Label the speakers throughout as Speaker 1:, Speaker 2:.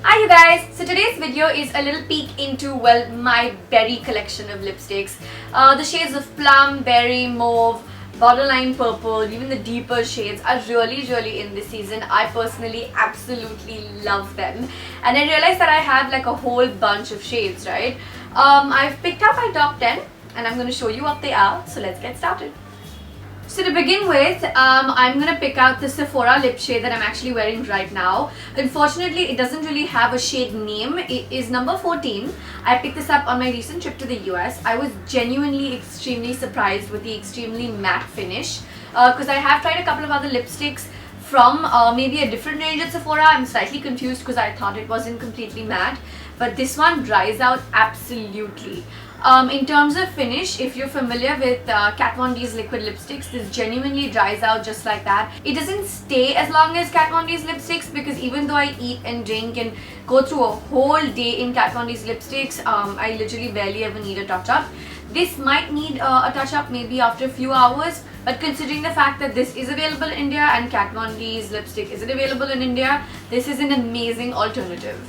Speaker 1: Hi you guys! So today's video is a little peek into, well, my berry collection of lipsticks. The shades of Plum, Berry, Mauve, Borderline Purple, even the deeper shades are really in this season. I personally absolutely love them. And I realized that I have like a whole bunch of shades, right? I've picked up my top 10 and I'm going to show you what they are. So let's get started. So to begin with, I'm going to pick out the Sephora lip shade that I'm actually wearing right now. Unfortunately, it doesn't really have a shade name. It is number 14. I picked this up on my recent trip to the US. I was genuinely extremely surprised with the extremely matte finish because I have tried a couple of other lipsticks from maybe a different range at Sephora. I'm slightly confused because I thought it wasn't completely matte, but this one dries out absolutely. In terms of finish, if you're familiar with Kat Von D's liquid lipsticks, this genuinely dries out just like that. It doesn't stay as long as Kat Von D's lipsticks because even though I eat and drink and go through a whole day in Kat Von D's lipsticks, I literally barely ever need a touch-up. This might need a touch-up maybe after a few hours, but considering the fact that this is available in India and Kat Von D's lipstick isn't available in India, this is an amazing alternative.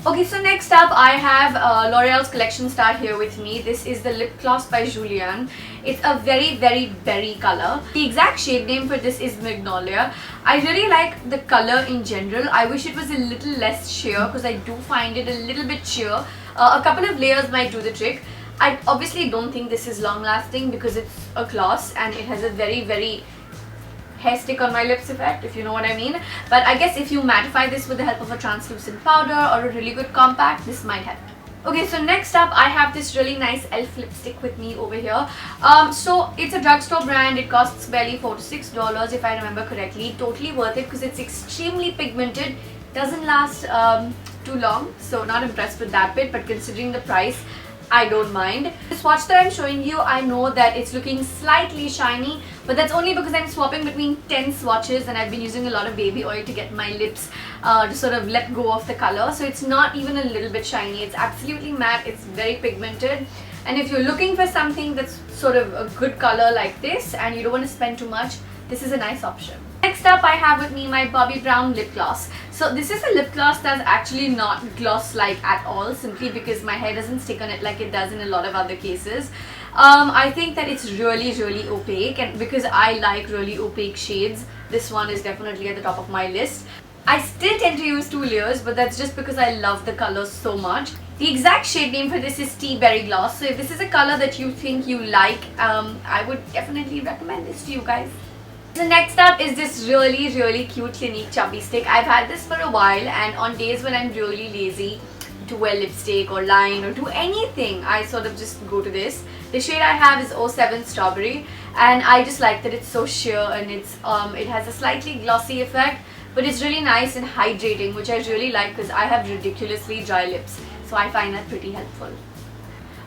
Speaker 1: Okay, so next up I have L'Oreal's Collection Star here with me. This is the Lip Gloss by Julian. It's a very berry color. The exact shade name for this is Magnolia. I really like the color in general. I wish it was a little less sheer because I do find it a little bit sheer. A couple of layers might do the trick. I obviously don't think this is long lasting because it's a gloss and it has a very hair stick on my lips effect, if you know what I mean. But I guess if you mattify this with the help of a translucent powder or a really good compact, this might help. Okay, so next up I have this really nice e.l.f. lipstick with me over here. So it's a drugstore brand. It costs barely $4 to $6 if I remember correctly. Totally worth it because it's extremely pigmented. Doesn't last too long, so not impressed with that bit, but considering the price, I don't mind. The swatch that I'm showing you, I know that it's looking slightly shiny, but that's only because I'm swapping between 10 swatches and I've been using a lot of baby oil to get my lips to sort of let go of the color. So it's not even a little bit shiny. It's absolutely matte. It's very pigmented. And if you're looking for something that's sort of a good color like this and you don't want to spend too much, this is a nice option. Next up I have with me my Bobbi Brown lip gloss. So this is a lip gloss that's actually not gloss-like at all, simply because my hair doesn't stick on it like it does in a lot of other cases. I think that it's really opaque, and because I like really opaque shades, this one is definitely at the top of my list. I still tend to use 2 layers, but that's just because I love the color so much. The exact shade name for this is Tea Berry Gloss. So if this is a color that you think you like, I would definitely recommend this to you guys. So next up is this really cute Clinique Chubby Stick. I've had this for a while, and on days when I'm really lazy to wear lipstick or line or do anything, I sort of just go to this. The shade I have is 07 Strawberry, and I just like that it's so sheer and it has a slightly glossy effect, but it's really nice and hydrating, which I really like because I have ridiculously dry lips, so I find that pretty helpful.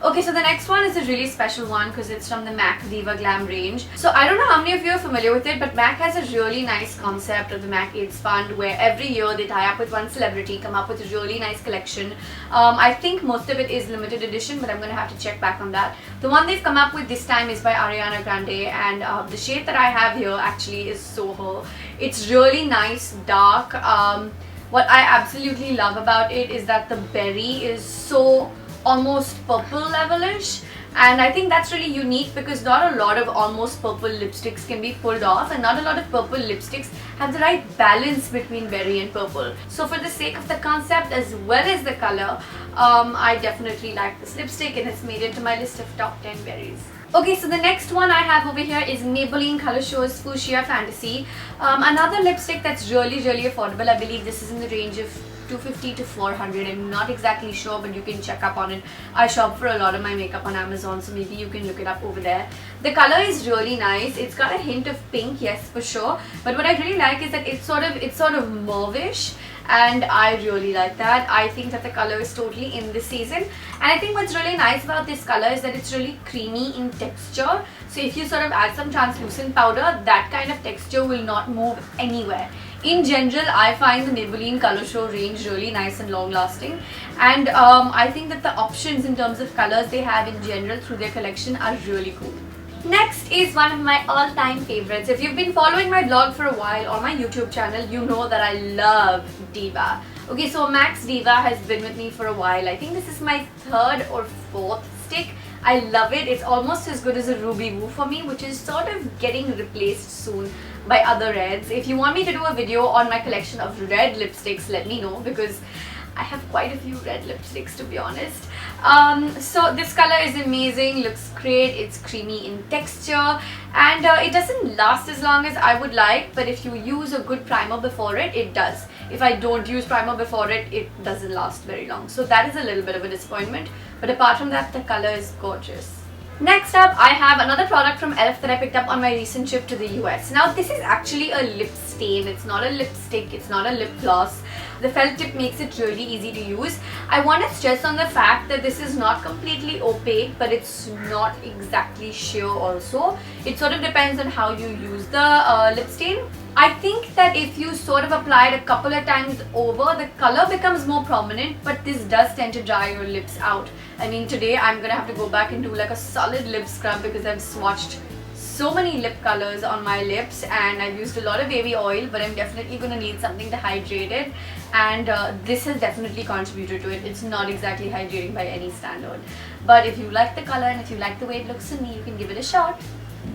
Speaker 1: Okay, so the next one is a really special one because it's from the MAC Viva Glam range. So I don't know how many of you are familiar with it, but MAC has a really nice concept of the MAC AIDS Fund where every year they tie up with one celebrity, come up with a really nice collection. I think most of it is limited edition, but I'm going to have to check back on that. The one they've come up with this time is by Ariana Grande, and the shade that I have here actually is Soho. It's really nice, dark. What I absolutely love about it is that the berry is so almost purple levelish, and I think that's really unique because not a lot of almost purple lipsticks can be pulled off, and not a lot of purple lipsticks have the right balance between berry and purple. So for the sake of the concept as well as the color, I definitely like this lipstick, and it's made into my list of top 10 berries. Okay, so the next one I have over here is Maybelline Color Show's Fuchsia Fantasy. Another lipstick that's really affordable. I believe this is in the range of $250 to $400. I'm not exactly sure, but you can check up on it. I shop for a lot of my makeup on Amazon, so maybe you can look it up over there. The color is really nice. It's got a hint of pink, yes, for sure. But what I really like is that it's sort of mauve-ish, and I really like that. I think that the color is totally in this season, and I think what's really nice about this color is that it's really creamy in texture. So if you sort of add some translucent powder, that kind of texture will not move anywhere. In general, I find the Maybelline Color Show range really nice and long lasting, and I think that the options in terms of colors they have in general through their collection are really cool. Next is one of my all-time favorites. If you've been following my blog for a while or my YouTube channel, you know that I love Diva. Okay, so Max Diva has been with me for a while. I think this is my third or fourth stick. I love it. It's almost as good as a Ruby Woo for me, which is sort of getting replaced soon by other reds. If you want me to do a video on my collection of red lipsticks, let me know, because I have quite a few red lipsticks, to be honest. So this color is amazing, looks great, it's creamy in texture, and it doesn't last as long as I would like, but if you use a good primer before it, it does. If I don't use primer before it, it doesn't last very long. So that is a little bit of a disappointment, but apart from that, the color is gorgeous. Next up, I have another product from e.l.f. that I picked up on my recent trip to the US. Now, this is actually a lip stain. It's not a lipstick, it's not a lip gloss. The felt tip makes it really easy to use. I want to stress on the fact that this is not completely opaque, but it's not exactly sheer also. It sort of depends on how you use the lip stain. I think that if you sort of apply it a couple of times over, the color becomes more prominent, but this does tend to dry your lips out. I mean, today I'm gonna have to go back and do like a solid lip scrub because I've swatched so many lip colors on my lips and I've used a lot of baby oil, but I'm definitely gonna need something to hydrate it, and this has definitely contributed to it. It's not exactly hydrating by any standard, but if you like the color and if you like the way it looks to me, you can give it a shot.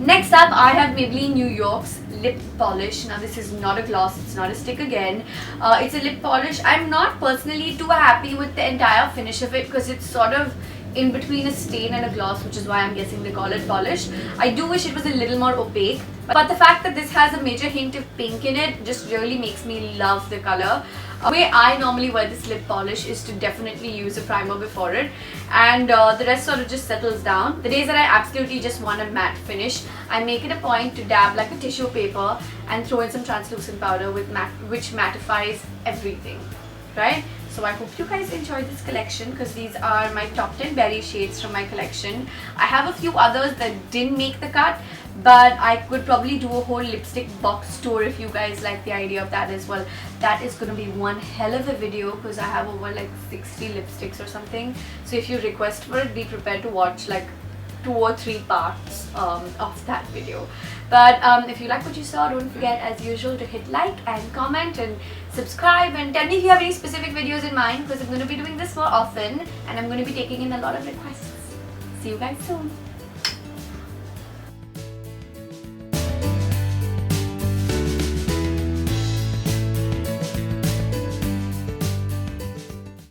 Speaker 1: Next up, I have Maybelline New York's lip polish. Now, this is not a gloss, it's not a stick again. It's a lip polish. I'm not personally too happy with the entire finish of it because it's sort of in between a stain and a gloss, which is why I'm guessing they call it polish. I do wish it was a little more opaque, but the fact that this has a major hint of pink in it just really makes me love the color. The way I normally wear this lip polish is to definitely use a primer before it, and the rest sort of just settles down. The days that I absolutely just want a matte finish, I make it a point to dab like a tissue paper and throw in some translucent powder which mattifies everything, right? So I hope you guys enjoyed this collection because these are my top 10 berry shades from my collection. I have a few others that didn't make the cut, but I could probably do a whole lipstick box tour if you guys like the idea of that as well. That is going to be one hell of a video because I have over like 60 lipsticks or something. So if you request for it, be prepared to watch like 2 or 3 parts of that video. But if you like what you saw, don't forget as usual to hit like and comment and subscribe, and tell me if you have any specific videos in mind because I'm going to be doing this more often and I'm going to be taking in a lot of requests. See you guys soon.